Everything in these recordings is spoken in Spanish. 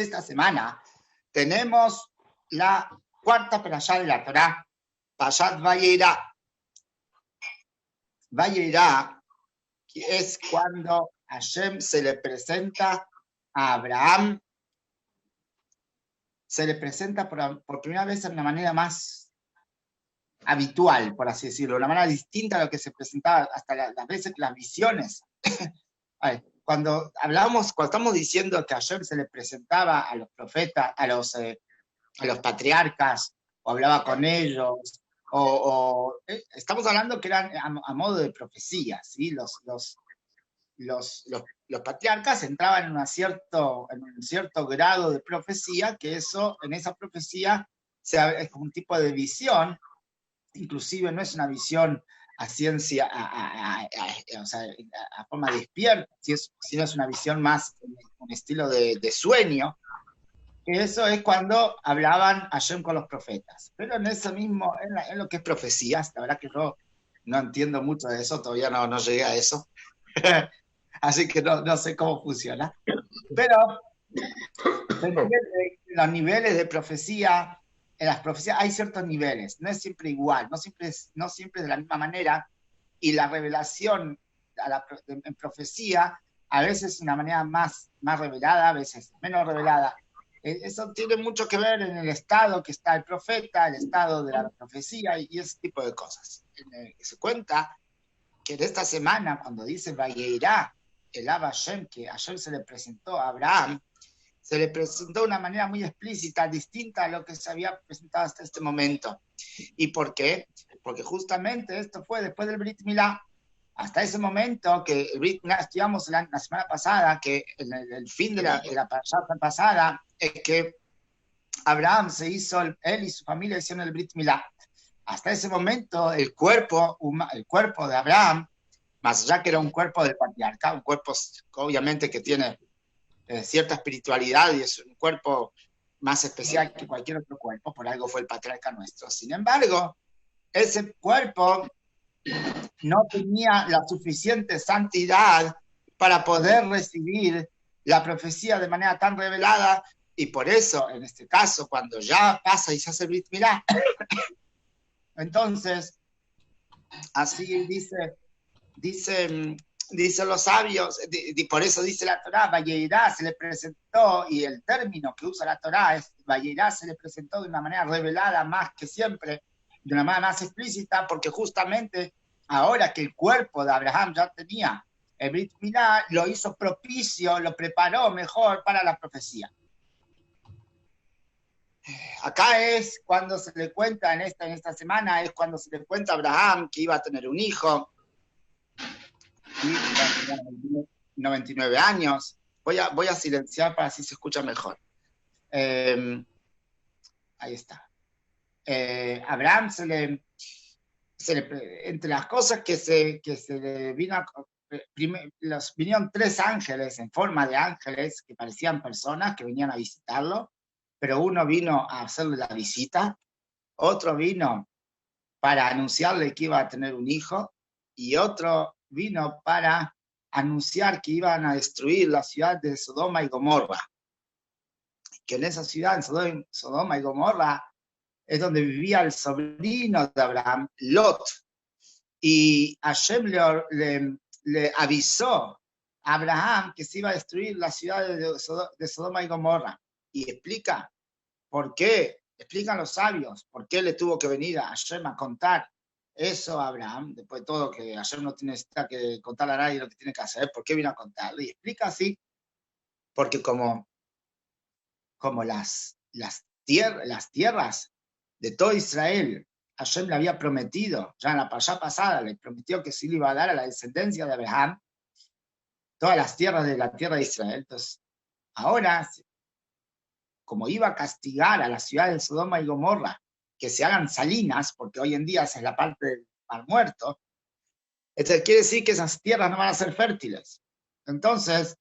esta semana tenemos la cuarta perashá de la Torá, Parashat Vayera. Vayera es cuando Hashem se le presenta a Abraham, se le presenta por primera vez de una manera más habitual, por así decirlo, una manera distinta a lo que se presentaba hasta las veces que las visiones. Cuando estamos diciendo que Hashem se le presentaba a los profetas, a los patriarcas, o hablaba con ellos, estamos hablando que eran a modo de profecía, ¿sí? Los patriarcas entraban en un cierto grado de profecía, que en esa profecía es como un tipo de visión, inclusive no es una visión a ciencia, o sea, a forma despierta, sino es una visión más en un estilo de sueño, que eso es cuando hablaban Hashem con los profetas. Pero en eso mismo, en lo que es profecías, la verdad que yo no entiendo mucho de eso, todavía no llegué a eso, así que no sé cómo funciona. Pero los niveles de profecía, en las profecías hay ciertos niveles, no es siempre igual, no siempre es de la misma manera, y la revelación en profecía a veces es una manera más revelada, a veces menos revelada. Eso tiene mucho que ver en el estado que está el profeta, el estado de la profecía y ese tipo de cosas. Se cuenta que en esta semana, cuando dice Vayera, el Abba Hashem, que ayer se le presentó a Abraham, se le presentó de una manera muy explícita, distinta a lo que se había presentado hasta este momento. ¿Y por qué? Porque justamente esto fue después del Brit Milá. Hasta ese momento, que el Brit Milá estudiamos la semana pasada, que el fin de la pasada, es que Abraham él y su familia hicieron el Brit Milá. Hasta ese momento, el cuerpo de Abraham, más allá que era un cuerpo del patriarca, un cuerpo obviamente que tiene cierta espiritualidad y es un cuerpo más especial que cualquier otro cuerpo, por algo fue el patriarca nuestro. Sin embargo, ese cuerpo no tenía la suficiente santidad para poder recibir la profecía de manera tan revelada, y por eso, en este caso, cuando ya pasa y se hace el Brit Milá, entonces, así dicen los sabios, por eso dice la Torá, Vayera se le presentó, y el término que usa la Torá es Vayera se le presentó de una manera revelada más que siempre, de una manera más explícita, porque justamente ahora que el cuerpo de Abraham ya tenía el Brit Milá, lo hizo propicio, lo preparó mejor para la profecía. Acá es cuando se le cuenta, en esta semana, es cuando se le cuenta a Abraham que iba a tener un hijo, y 99 años. Voy a silenciar para así se escucha mejor. Ahí está. Abraham entre las cosas que se le vino vinieron 3 ángeles en forma de ángeles que parecían personas que venían a visitarlo, pero uno vino a hacerle la visita, otro vino para anunciarle que iba a tener un hijo, y otro vino para anunciar que iban a destruir la ciudad de Sodoma y Gomorra, que en esa ciudad, en Sodoma y Gomorra, es donde vivía el sobrino de Abraham, Lot, y Hashem le avisó a Abraham que se iba a destruir la ciudad de Sodoma y Gomorra, y explica por qué, explican los sabios, por qué le tuvo que venir a Hashem a contar eso a Abraham, después de todo que Hashem no necesita que contarle a nadie lo que tiene que hacer, ¿por qué vino a contarle? Y explica así, porque como las tierras de todo Israel, Hashem le había prometido, ya en la parashá pasada, le prometió que sí le iba a dar a la descendencia de Abraham todas las tierras de la tierra de Israel. Entonces, ahora, como iba a castigar a la ciudad de Sodoma y Gomorra, que se hagan salinas, porque hoy en día esa es la parte del Mar Muerto, entonces quiere decir que esas tierras no van a ser fértiles. Entonces,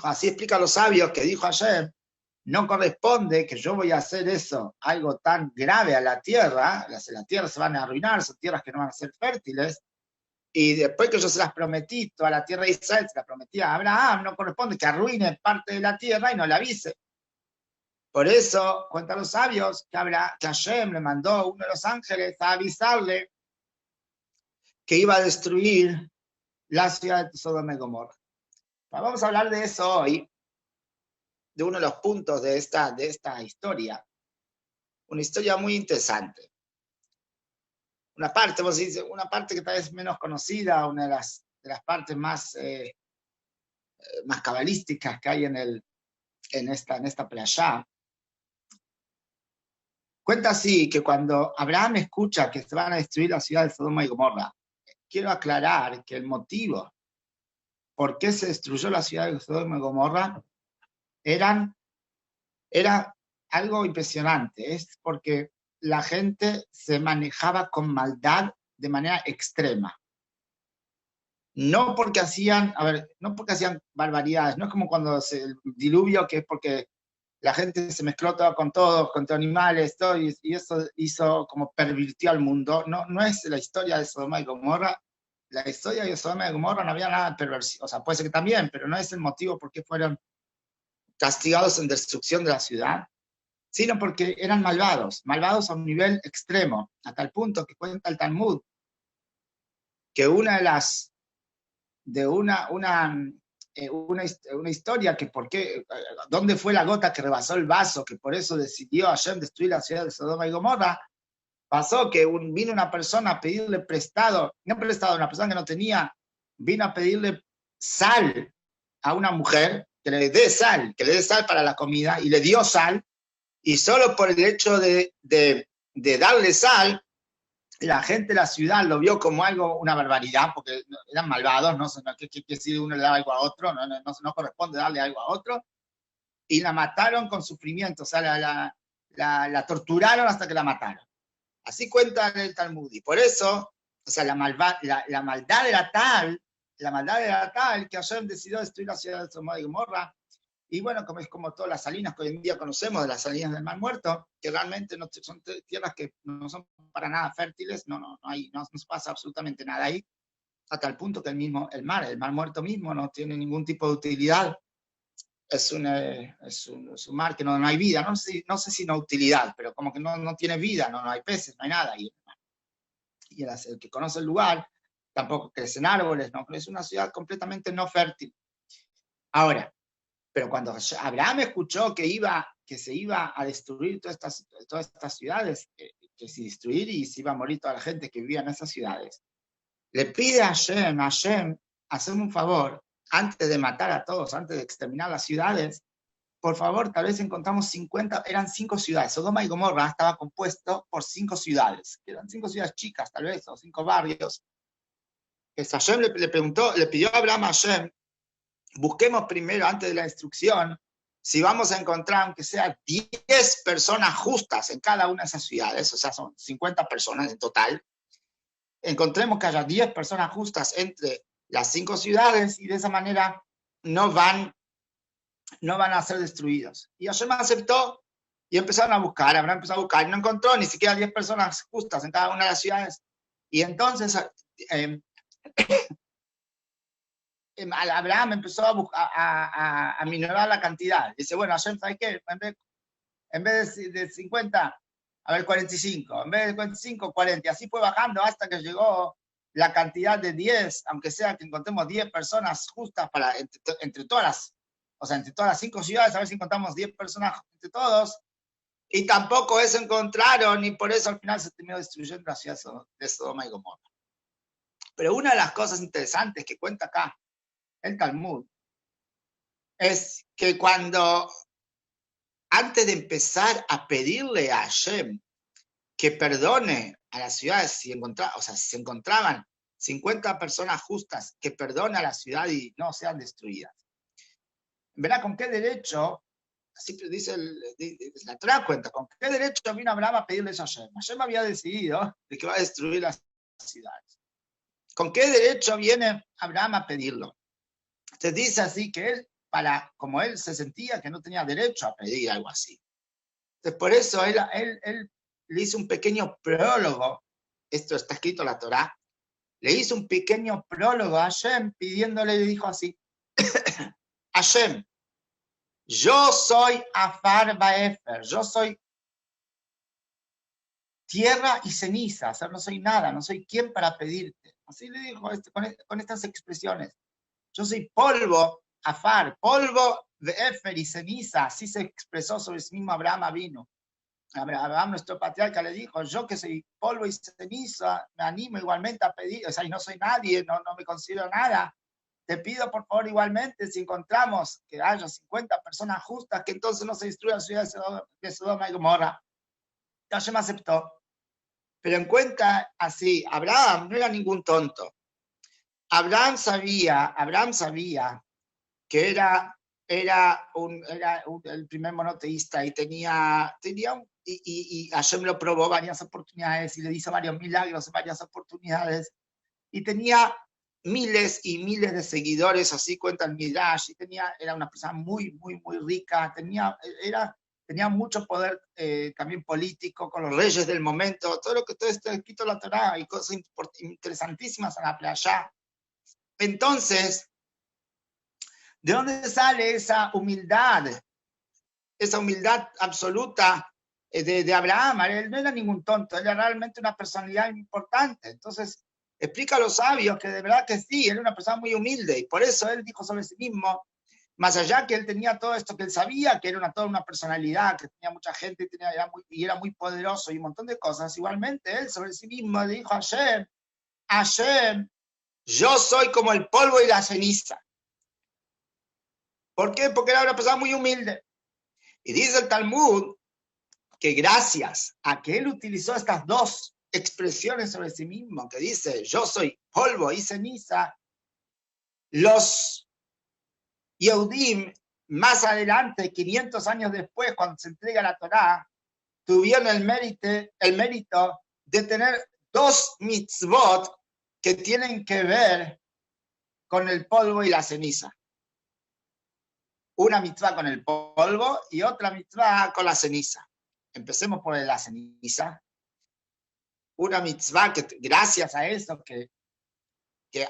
así explica los sabios, que dijo ayer, no corresponde que yo voy a hacer eso, algo tan grave a la tierra, las tierras se van a arruinar, son tierras que no van a ser fértiles, y después que yo se las prometí, toda la tierra de Israel se la prometí a Abraham, no corresponde que arruine parte de la tierra y no la avise. Por eso, cuentan los sabios que Hashem le mandó uno de los ángeles a avisarle que iba a destruir la ciudad de Sodoma y Gomorra. Vamos a hablar de eso hoy, de uno de los puntos de esta historia. Una historia muy interesante. Una parte, vos dices, una parte que tal vez menos conocida, una de las partes más cabalísticas que hay en esta playa. Cuenta así que cuando Abraham escucha que se van a destruir la ciudad de Sodoma y Gomorra, quiero aclarar que el motivo por qué se destruyó la ciudad de Sodoma y Gomorra era algo impresionante. Es porque la gente se manejaba con maldad de manera extrema. No porque hacían barbaridades, no es como cuando el diluvio, que es porque la gente se mezcló con animales, todo, y eso hizo como pervirtió al mundo. No es la historia de Sodoma y Gomorra. La historia de Sodoma y Gomorra no había nada de perversión, o sea, puede ser que también, pero no es el motivo por qué fueron castigados en destrucción de la ciudad, sino porque eran malvados a un nivel extremo, a tal punto que cuenta el Talmud que una historia que dónde fue la gota que rebasó el vaso, que por eso decidió Hashem destruir la ciudad de Sodoma y Gomorra. Pasó que vino una persona a pedirle una persona que no tenía, vino a pedirle sal a una mujer, que le dé sal para la comida, y le dio sal, y solo por el hecho de darle sal, la gente de la ciudad lo vio como una barbaridad, porque eran malvados, no sé qué si uno le da algo a otro, no corresponde darle algo a otro, y la mataron con sufrimiento, o sea, la torturaron hasta que la mataron. Así cuenta en el Talmud, y por eso, o sea, la maldad era tal que Hashem decidió destruir la ciudad de Sodoma y Gomorra. Y bueno, es como todas las salinas que hoy en día conocemos, de las salinas del Mar Muerto, que realmente son tierras que no son para nada fértiles, no se pasa absolutamente nada ahí, hasta el punto que el Mar Muerto mismo no tiene ningún tipo de utilidad. Es un mar que no hay vida, no sé si no utilidad, pero como que no tiene vida, no hay peces, no hay nada ahí. Y el que conoce el lugar, tampoco crecen árboles, ¿no? Pero es una ciudad completamente no fértil. Ahora, pero cuando Abraham escuchó que se iba a destruir todas estas ciudades, que se destruir y se iba a morir toda la gente que vivía en esas ciudades, le pide a Hashem, hazme un favor, antes de matar a todos, antes de exterminar las ciudades, por favor, tal vez encontramos 50, eran 5 ciudades. Sodoma y Gomorra estaba compuesto por 5 ciudades, que eran 5 ciudades chicas tal vez, o 5 barrios. Hashem le pidió a Abraham, Hashem, busquemos primero, antes de la destrucción, si vamos a encontrar, aunque sea 10 personas justas en cada una de esas ciudades, o sea, son 50 personas en total, encontremos que haya 10 personas justas entre las 5 ciudades, y de esa manera no van a ser destruidos. Y Hashem aceptó, y empezaron a buscar, Abraham empezó a buscar, y no encontró ni siquiera 10 personas justas en cada una de las ciudades. Y entonces Abraham empezó a minorar la cantidad. Dice, bueno, Hashem, ¿sabes qué? En vez de 50, a ver, 45. En vez de 45, 40. Así fue bajando hasta que llegó la cantidad de 10, aunque sea que encontremos 10 personas justas entre todas las 5 ciudades, a ver si encontramos 10 personas entre todos. Y tampoco eso encontraron, y por eso al final se terminó destruyendo la ciudad de Sodoma y Gomorra. Pero una de las cosas interesantes que cuenta acá el Talmud es que antes de empezar a pedirle a Hashem que perdone a las ciudades, si se encontraban 50 personas justas, que perdone a la ciudad y no sean destruidas. ¿Verdad? ¿Con qué derecho? Así dice la Torá cuenta, ¿con qué derecho vino Abraham a pedirle eso a Hashem? Hashem había decidido de que va a destruir las ciudades. ¿Con qué derecho viene Abraham a pedirlo? Se dice así que él, como él se sentía que no tenía derecho a pedir algo así. Entonces, por eso él le hizo un pequeño prólogo, esto está escrito en la Torá, le hizo un pequeño prólogo a Hashem pidiéndole, le dijo así, Hashem, yo soy Afar Baefer, yo soy tierra y ceniza, o sea, no soy nada, no soy quien para pedirte. Así le dijo con estas expresiones. Yo soy polvo, Afar, polvo de Efer y ceniza, así se expresó sobre sí mismo Abraham vino. Abraham, nuestro patriarca, le dijo, yo que soy polvo y ceniza, me animo igualmente a pedir, o sea, y no soy nadie, no me considero nada. Te pido, por favor, igualmente, si encontramos que haya 50 personas justas, que entonces no se destruya la ciudad de Sodoma y Gomorra. Hashem aceptó. Pero en cuenta así, Abraham no era ningún tonto. Abraham sabía que era el primer monoteísta y y Hashem lo probó varias oportunidades y le hizo varios milagros en varias oportunidades y tenía miles y miles de seguidores, así cuenta el Midrash, y era una persona muy, muy, muy rica, tenía mucho poder también político con los reyes del momento, todo está escrito en la Torá y cosas interesantísimas en la playa. Entonces, ¿de dónde sale esa humildad absoluta de Abraham? Él no era ningún tonto, él era realmente una personalidad importante. Entonces, explica a los sabios que de verdad que sí, él era una persona muy humilde y por eso él dijo sobre sí mismo, más allá que él tenía todo esto que él sabía, que era toda una personalidad, que tenía mucha gente y era muy poderoso y un montón de cosas, igualmente él sobre sí mismo le dijo a Hashem, yo soy como el polvo y la ceniza. ¿Por qué? Porque era una persona muy humilde. Y dice el Talmud que gracias a que él utilizó estas dos expresiones sobre sí mismo, que dice, yo soy polvo y ceniza, los Yehudim, más adelante, 500 años después, cuando se entrega la Torá, tuvieron el mérito de tener dos mitzvot que tienen que ver con el polvo y la ceniza. Una mitzvah con el polvo y otra mitzvah con la ceniza. Empecemos por la ceniza. Una mitzvah que gracias a eso que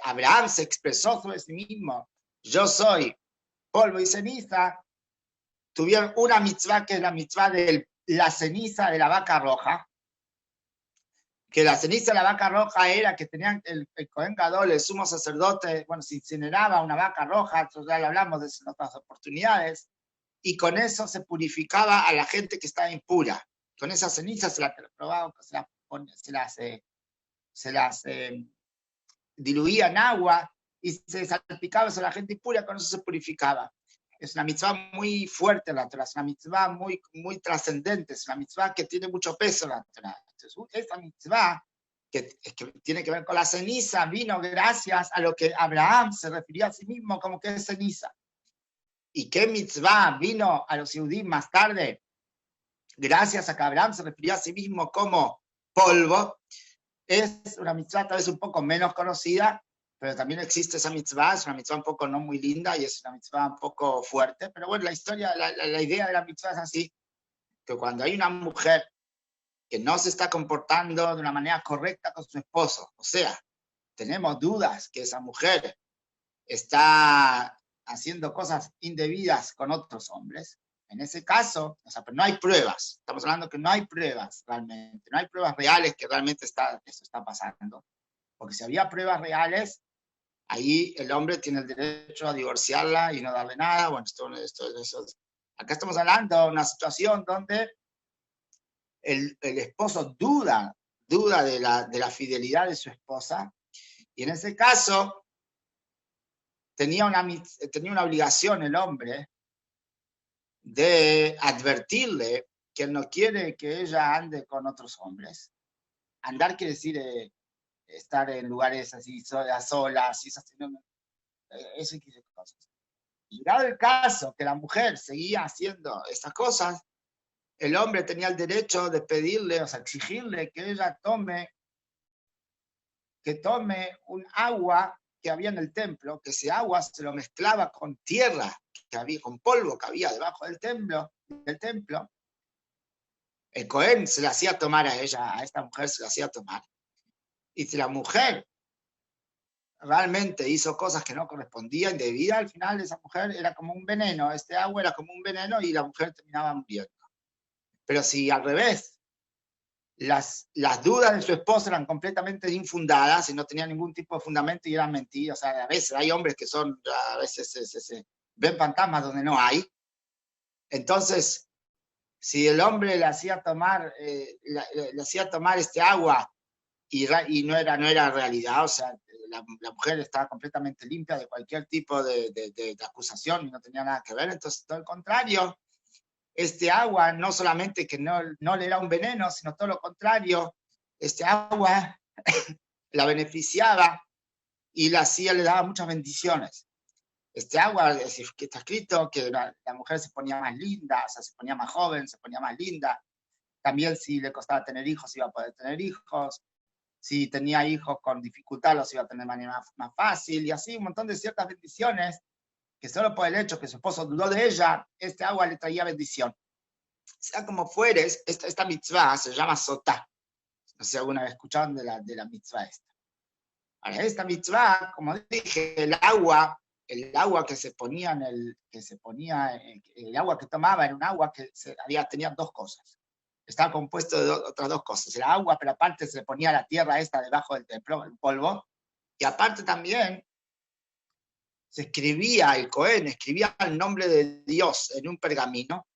Abraham se expresó sobre sí mismo, yo soy polvo y ceniza, tuvieron una mitzvah que es la mitzvah de la ceniza de la vaca roja, que la ceniza de la vaca roja era que tenían el Cohen Gadol, el sumo sacerdote, bueno, se incineraba una vaca roja, ya lo hablamos de eso en otras oportunidades, y con eso se purificaba a la gente que estaba impura. Con esa ceniza se las diluía en agua y se salpicaba sobre la gente impura, con eso se purificaba. Es una mitzvah muy fuerte la Torah, es una mitzvah muy, muy trascendente, es una mitzvah que tiene mucho peso la Torah. Entonces, esta mitzvah que tiene que ver con la ceniza vino gracias a lo que Abraham se refería a sí mismo como que es ceniza. ¿Y qué mitzvah vino a los judíos más tarde? Gracias a que Abraham se refería a sí mismo como polvo. Es una mitzvah tal vez un poco menos conocida, pero también existe esa mitzvah, es una mitzvah un poco no muy linda y es una mitzvah un poco fuerte, pero bueno, la idea de la mitzvah es así, que cuando hay una mujer que no se está comportando de una manera correcta con su esposo, o sea, tenemos dudas que esa mujer está haciendo cosas indebidas con otros hombres, en ese caso, o sea, pero no hay pruebas, estamos hablando que no hay pruebas realmente, no hay pruebas reales que realmente eso está pasando, porque si había pruebas reales, ahí el hombre tiene el derecho a divorciarla y no darle nada, bueno, acá estamos hablando de una situación donde el esposo duda de la fidelidad de su esposa, y en ese caso tenía una obligación el hombre de advertirle que él no quiere que ella ande con otros hombres. Andar quiere decir estar en lugares así a solas, y eso quiere decir cosas. Llegado el caso que la mujer seguía haciendo estas cosas, el hombre tenía el derecho de pedirle, o sea, exigirle que ella tome un agua que había en el templo, que ese agua se lo mezclaba con tierra, con polvo que había debajo del templo. El Cohen se la hacía tomar a ella, a esta mujer se la hacía tomar. Y si la mujer realmente hizo cosas que no correspondían, indebida, al final esa mujer era como un veneno, este agua era como un veneno y la mujer terminaba muriendo. Pero si al revés, las dudas de su esposo eran completamente infundadas y no tenían ningún tipo de fundamento y eran mentiras, o sea, a veces hay hombres que son, a veces se ven fantasmas donde no hay. Entonces, si el hombre le hacía tomar, este agua y no era realidad, o sea, la mujer estaba completamente limpia de cualquier tipo de acusación y no tenía nada que ver, entonces todo el contrario, este agua no solamente que no le era un veneno, sino todo lo contrario, este agua la beneficiaba y le daba muchas bendiciones. Este agua, es decir, que está escrito que la mujer se ponía más linda, o sea, se ponía más joven, se ponía más linda. También si le costaba tener hijos, iba a poder tener hijos. Si tenía hijos con dificultad, los iba a tener de manera más fácil. Y así un montón de ciertas bendiciones que solo por el hecho que su esposo dudó de ella, este agua le traía bendición. Sea como fueres, esta mitzvah se llama sotá. No sé si alguna vez escucharon de la mitzvah esta. Ahora, esta mitzvah, como dije, el agua que se ponía el agua que tomaba era un agua que tenía dos cosas. Estaba compuesto de otras dos cosas. Era agua, pero aparte se le ponía la tierra esta debajo del polvo. Y aparte también se escribía, el Cohen escribía el nombre de Dios en un pergamino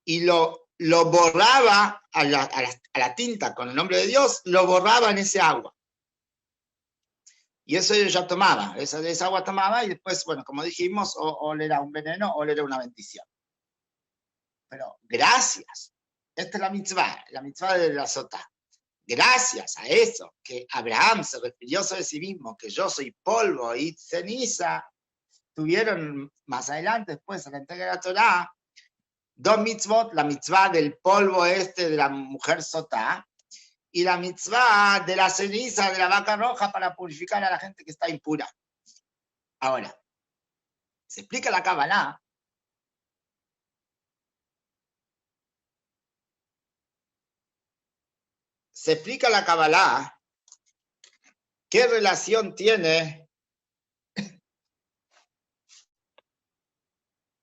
y lo borraba a la tinta con el nombre de Dios, lo borraba en ese agua. Y eso ella tomaba, esa agua tomaba y después, bueno, como dijimos, o le era un veneno o le era una bendición. Pero gracias, esta es la mitzvah de la sotá. Gracias a eso, que Abraham se refirió sobre sí mismo, que yo soy polvo y ceniza, tuvieron más adelante, después, en la entrega de la Torá, dos mitzvot, la mitzvah del polvo de la mujer sotá, y la mitzvah de la ceniza de la vaca roja para purificar a la gente que está impura. Ahora, se explica la Kabbalah qué relación tiene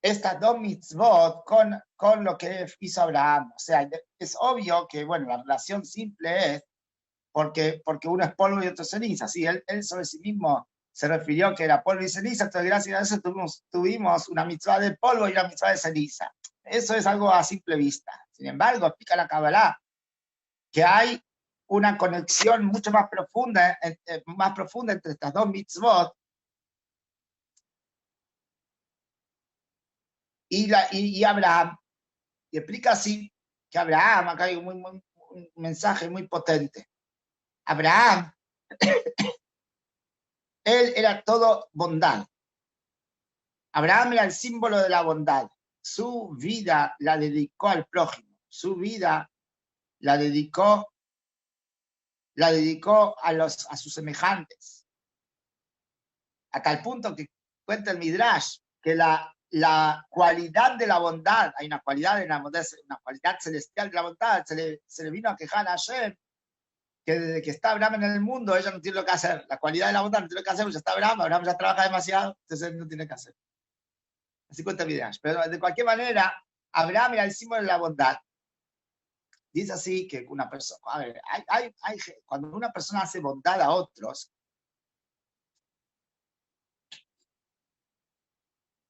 estas dos mitzvot con lo que hizo Abraham. O sea, es obvio que, bueno, la relación simple es porque uno es polvo y otro es ceniza. Sí, él sobre sí mismo se refirió que era polvo y ceniza, entonces gracias a eso tuvimos una mitzvah de polvo y una mitzvah de ceniza. Eso es algo a simple vista. Sin embargo, explica la Kabbalah que hay una conexión mucho más profunda entre estas dos mitzvot y Abraham. Y explica así que Abraham, acá hay un mensaje muy potente. Abraham, él era todo bondad. Abraham era el símbolo de la bondad. Su vida la dedicó al prójimo. Su vida la dedicó a sus semejantes. A tal punto que cuenta el Midrash que la cualidad de la bondad, hay una cualidad en la bondad, una cualidad celestial de la bondad, se le vino a quejar a Hashem que desde que está Abraham en el mundo, ella no tiene lo que hacer. La cualidad de la bondad no tiene lo que hacer, porque ya está Abraham ya trabaja demasiado, entonces él no tiene que hacer. Así cuenta el Midrash. Pero de cualquier manera, Abraham era el símbolo de la bondad. Dice así que una persona, a ver, cuando una persona hace bondad a otros,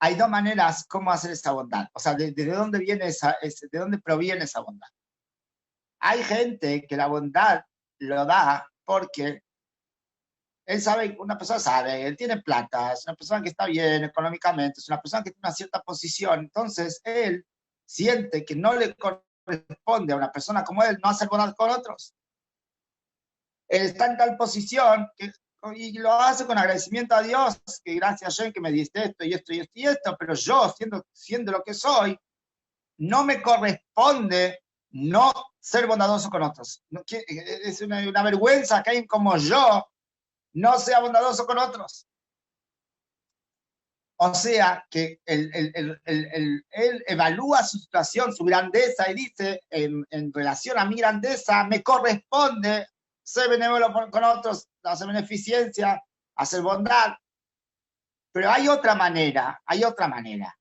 hay dos maneras cómo hacer esa bondad. O sea, ¿de dónde viene de dónde proviene esa bondad? Hay gente que la bondad lo da porque él sabe, una persona sabe, él tiene plata, es una persona que está bien económicamente, es una persona que tiene una cierta posición, entonces él siente que no le corresponde a una persona como él no hacer bondad con otros. Él está en tal posición y lo hace con agradecimiento a Dios, que gracias a Dios que me diste esto y esto y esto y esto, pero yo, siendo lo que soy, no me corresponde no ser bondadoso con otros. Es una vergüenza que alguien como yo no sea bondadoso con otros. O sea, que él evalúa su situación, su grandeza, y dice, en relación a mi grandeza, me corresponde ser benévolo con otros, hacer beneficencia, hacer bondad. Pero hay otra manera, hay otra manera.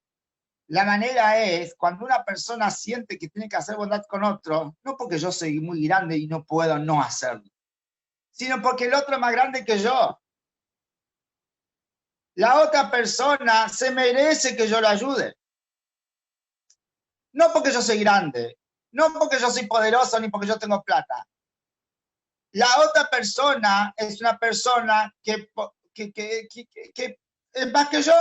La manera es cuando una persona siente que tiene que hacer bondad con otro, no porque yo soy muy grande y no puedo no hacerlo, sino porque el otro es más grande que yo. La otra persona se merece que yo lo ayude. No porque yo soy grande, no porque yo soy poderoso ni porque yo tengo plata. La otra persona es una persona que es más que yo.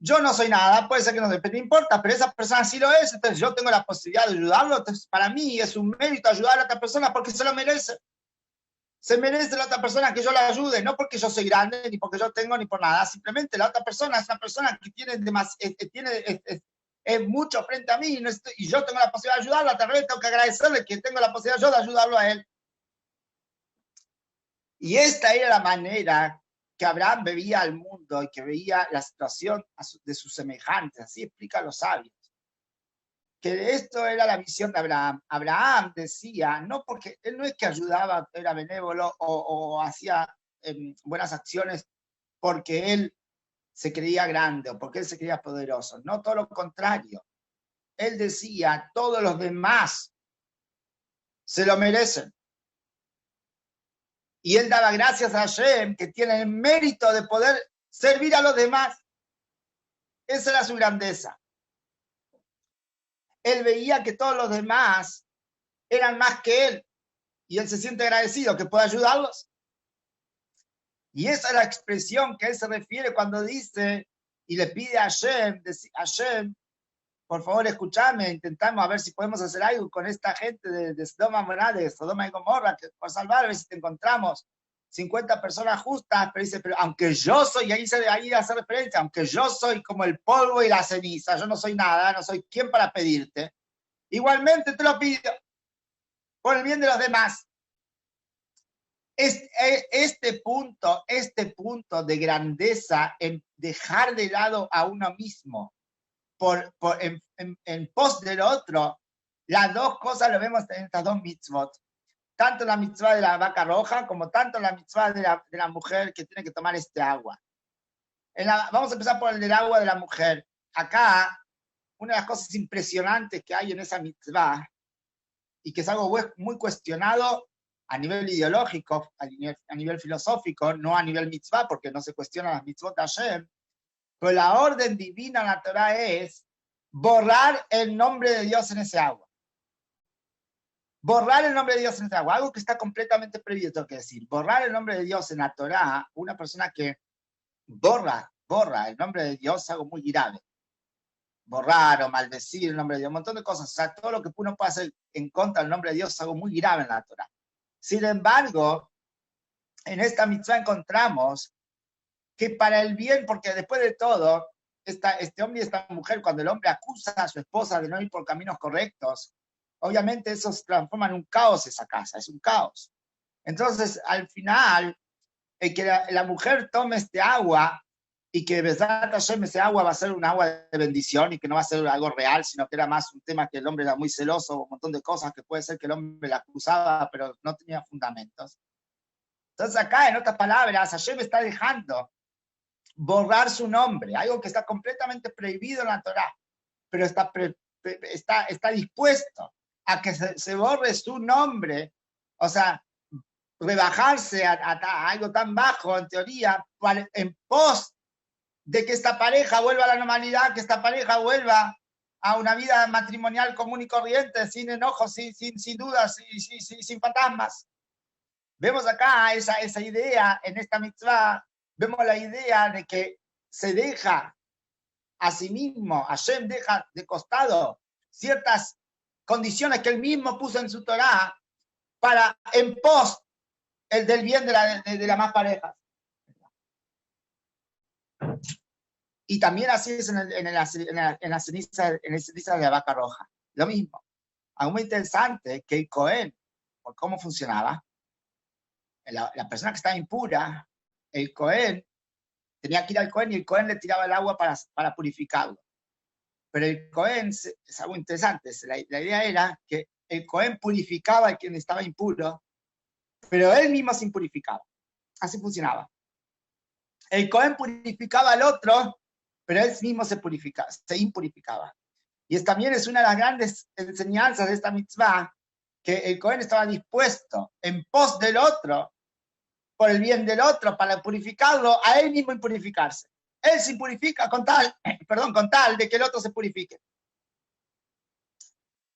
Yo no soy nada, puede ser que no me importa, pero esa persona sí lo es, entonces yo tengo la posibilidad de ayudarlo, entonces para mí es un mérito ayudar a la otra persona porque se lo merece. Se merece la otra persona que yo la ayude, no porque yo soy grande, ni porque yo tengo, ni por nada, simplemente la otra persona es una persona que tiene, es mucho frente a mí y yo tengo la posibilidad de ayudarlo, tal vez tengo que agradecerle que tengo la posibilidad yo de ayudarlo a él. Y esta era la manera que Abraham veía al mundo y que veía la situación de sus semejantes, así explican los sabios. Que esto era la visión de Abraham. Abraham decía, no porque él no es que ayudaba, era benévolo o hacía buenas acciones porque él se creía grande o porque él se creía poderoso, no, todo lo contrario. Él decía, todos los demás se lo merecen. Y él daba gracias a Hashem, que tiene el mérito de poder servir a los demás. Esa era su grandeza. Él veía que todos los demás eran más que él. Y él se siente agradecido que pueda ayudarlos. Y esa es la expresión que él se refiere cuando dice y le pide a Hashem, por favor escúchame, intentamos a ver si podemos hacer algo con esta gente de Sodoma, de Sodoma y Gomorra, que por salvar, a ver si te encontramos 50 personas justas, pero dice, pero aunque yo soy, y ahí hace referencia, aunque yo soy como el polvo y la ceniza, yo no soy nada, no soy quien para pedirte, igualmente te lo pido, por el bien de los demás. Este punto de grandeza en dejar de lado a uno mismo en pos del otro, las dos cosas lo vemos en estas dos mitzvot. Tanto la mitzvah de la vaca roja como tanto la mitzvah de la mujer que tiene que tomar este agua. Vamos a empezar por el del agua de la mujer. Acá, una de las cosas impresionantes que hay en esa mitzvah y que es algo muy cuestionado a nivel ideológico, a nivel filosófico, no a nivel mitzvah, porque no se cuestionan las mitzvot de Hashem, pero la orden divina en la Torah es borrar el nombre de Dios en ese agua. Borrar el nombre de Dios en ese agua, algo que está completamente prohibido, tengo que decir. Borrar el nombre de Dios en la Torah, una persona que borra el nombre de Dios es algo muy grave. Borrar o maldecir el nombre de Dios, un montón de cosas. O sea, todo lo que uno puede hacer en contra del nombre de Dios es algo muy grave en la Torah. Sin embargo, en esta mitzvah encontramos que para el bien, porque después de todo, este hombre y esta mujer, cuando el hombre acusa a su esposa de no ir por caminos correctos, obviamente eso se transforma en un caos esa casa, es un caos. Entonces, al final, el que la mujer tome este agua y que Besat Hashem ese agua va a ser un agua de bendición y que no va a ser algo real, sino que era más un tema que el hombre era muy celoso, un montón de cosas que puede ser que el hombre la acusaba, pero no tenía fundamentos. Entonces acá, en otras palabras, Hashem está dejando borrar su nombre, algo que está completamente prohibido en la Torah, pero está dispuesto a que se borre su nombre, o sea, rebajarse a algo tan bajo, en teoría, en pos de que esta pareja vuelva a la normalidad, que esta pareja vuelva a una vida matrimonial común y corriente, sin enojos, sin dudas, sin fantasmas. Vemos acá esa idea en esta mitzvah, vemos la idea de que se deja a sí mismo, Hashem deja de costado ciertas condiciones que él mismo puso en su Torah para en pos del bien de las más parejas. Y también así es en la ceniza de la vaca roja. Lo mismo. Algo muy interesante que el Cohen, por cómo funcionaba, la persona que estaba impura, el Cohen, tenía que ir al Cohen y el Cohen le tiraba el agua para purificarlo. Pero el Cohen es algo interesante. La idea era que el Cohen purificaba a quien estaba impuro, pero él mismo se impurificaba. Así funcionaba. El Cohen purificaba al otro, pero él mismo se impurificaba. Y también es una de las grandes enseñanzas de esta mitzvah, que el Cohen estaba dispuesto en pos del otro, por el bien del otro, para purificarlo, a él mismo impurificarse. Él se purifica con tal de que el otro se purifique.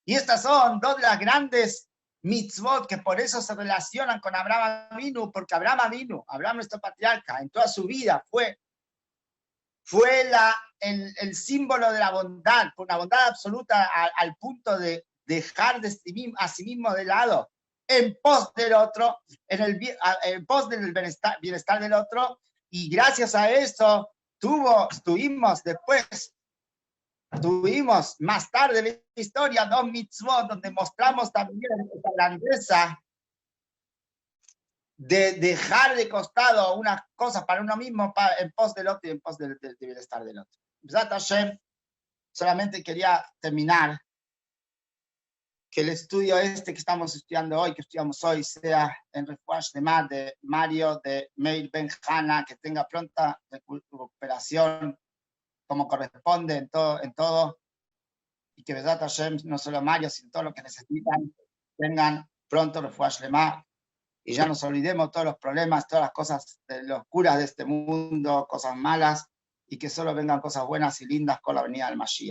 Y estas son dos de las grandes mitzvot que por eso se relacionan con Abraham Avinu, porque Abraham nuestro patriarca, en toda su vida fue el símbolo de la bondad, una bondad absoluta al punto de dejar a sí mismo de lado en pos del otro, en pos del bienestar del otro, y gracias a eso tuvimos más tarde en la historia dos mitzvot donde mostramos también esa grandeza de dejar de costado unas cosas para uno mismo en pos del otro y en pos del bienestar del otro. Hashem, solamente quería terminar que el estudio que estamos estudiando hoy, que estudiamos hoy, sea en Refuash de Mario, de Meir Ben Hana, que tenga pronta recuperación como corresponde en todo, y que Besat Hashem, no solo Mario, sino todo lo que necesitan, tengan pronto Refuash Lema, y ya nos olvidemos todos los problemas, todas las cosas de locuras de este mundo, cosas malas, y que solo vengan cosas buenas y lindas con la venida del Mashiach.